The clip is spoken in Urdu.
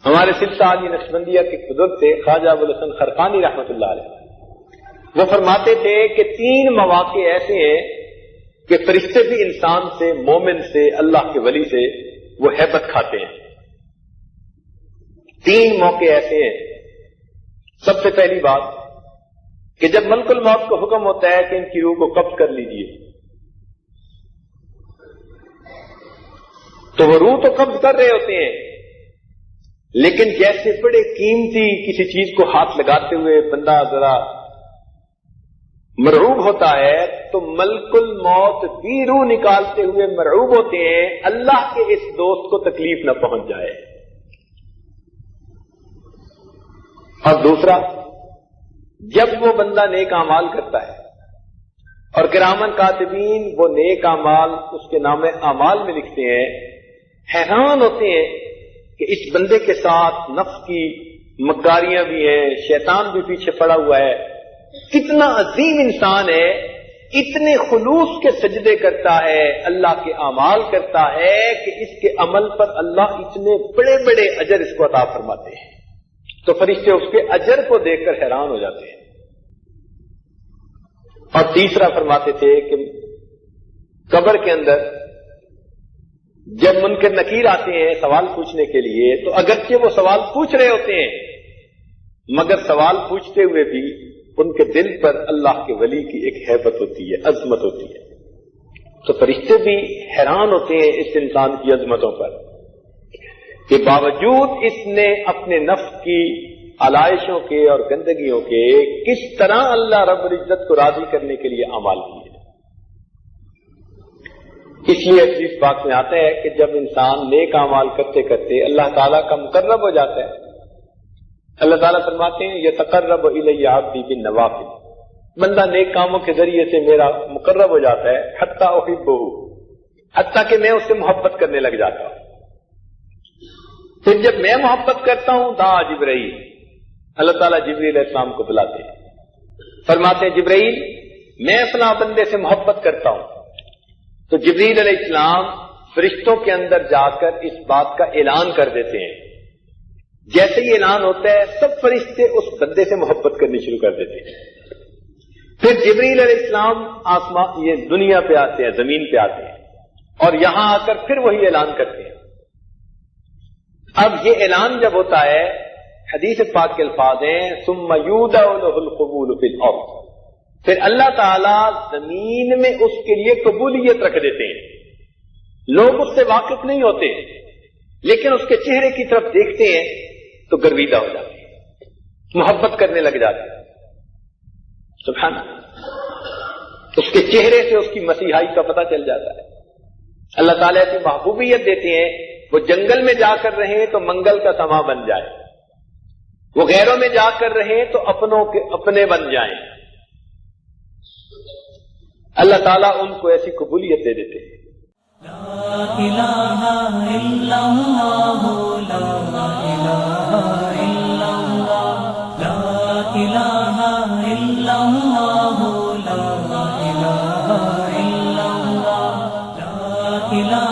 ہمارے سلسلہ علی نقشبندیہ کے بزرگ تھے خواجہ ابوالحسن خرقانی رحمۃ اللہ علیہ، وہ فرماتے تھے کہ 3 مواقع ایسے ہیں کہ فرشتے بھی انسان سے، مومن سے، اللہ کے ولی سے وہ ہیبت کھاتے ہیں۔ 3 موقع ایسے ہیں۔ سب سے پہلی بات کہ جب ملک الموت کو حکم ہوتا ہے کہ ان کی روح کو قبض کر لیجئے، تو وہ روح تو قبض کر رہے ہوتے ہیں، لیکن جیسے بڑے قیمتی کسی چیز کو ہاتھ لگاتے ہوئے بندہ ذرا مرعوب ہوتا ہے، تو ملک الموت بھی روح نکالتے ہوئے مرعوب ہوتے ہیں اللہ کے اس دوست کو تکلیف نہ پہنچ جائے۔ اور دوسرا، جب وہ بندہ نیک اعمال کرتا ہے اور کرامن کاتبین وہ نیک اعمال اس کے نام اعمال میں لکھتے ہیں، حیران ہوتے ہیں کہ اس بندے کے ساتھ نفس کی مکاریاں بھی ہیں، شیطان بھی پیچھے پڑا ہوا ہے، کتنا عظیم انسان ہے، اتنے خلوص کے سجدے کرتا ہے، اللہ کے اعمال کرتا ہے کہ اس کے عمل پر اللہ اتنے بڑے بڑے اجر اس کو عطا فرماتے ہیں۔ تو فرشتے اس کے اجر کو دیکھ کر حیران ہو جاتے ہیں۔ اور تیسرا فرماتے تھے کہ قبر کے اندر جب منکر نکیر آتے ہیں سوال پوچھنے کے لیے، تو اگرچہ وہ سوال پوچھ رہے ہوتے ہیں، مگر سوال پوچھتے ہوئے بھی ان کے دل پر اللہ کے ولی کی ایک ہیبت ہوتی ہے، عظمت ہوتی ہے۔ تو فرشتے بھی حیران ہوتے ہیں اس انسان کی عظمتوں پر کہ باوجود اس نے اپنے نفس کی علائشوں کے اور گندگیوں کے کس طرح اللہ رب العزت کو راضی کرنے کے لیے اعمال کیے۔ اس لیے اس بات میں آتا ہے کہ جب انسان نیک اعمال کرتے کرتے اللہ تعالیٰ کا مقرب ہو جاتا ہے، اللہ تعالیٰ فرماتے ہیں یتقرب الی عبدی بالنوافل، بندہ نیک کاموں کے ذریعے سے میرا مقرب ہو جاتا ہے، حتی احبہ، حتیٰ کہ میں اس سے محبت کرنے لگ جاتا ہوں۔ پھر جب میں محبت کرتا ہوں دعا جبرائیل، اللہ تعالیٰ جبرائیل علیہ السلام کو بلاتے ہیں، فرماتے ہیں جبرائیل میں فلاں بندے سے محبت کرتا ہوں، تو جبرائیل علیہ السلام فرشتوں کے اندر جا کر اس بات کا اعلان کر دیتے ہیں۔ جیسے ہی اعلان ہوتا ہے سب فرشتے اس بندے سے محبت کرنی شروع کر دیتے ہیں۔ پھر جبرائیل علیہ السلام آسمان یہ دنیا پہ آتے ہیں، زمین پہ آتے ہیں، اور یہاں آ کر پھر وہی اعلان کرتے ہیں۔ اب یہ اعلان جب ہوتا ہے، حدیث پاک کے الفاظ ہیں ثم یودع لہ القبول فی الارض، پھر اللہ تعالیٰ زمین میں اس کے لیے قبولیت رکھ دیتے ہیں۔ لوگ اس سے واقف نہیں ہوتے، لیکن اس کے چہرے کی طرف دیکھتے ہیں تو گرویدہ ہو جاتے ہیں، محبت کرنے لگ جاتے ہیں۔ سبحان اللہ، اس کے چہرے سے اس کی مسیحائی کا پتہ چل جاتا ہے۔ اللہ تعالیٰ ایسی محبوبیت دیتے ہیں، وہ جنگل میں جا کر رہیں تو منگل کا سما بن جائے، وہ غیروں میں جا کر رہیں تو اپنوں کے اپنے بن جائیں۔ اللہ تعالیٰ ان کو ایسی قبولیت دے دیتے ہیں۔ لا الہ الا اللہ، لا الہ الا اللہ، لا الہ الا اللہ، لا الہ الا اللہ، لا الہ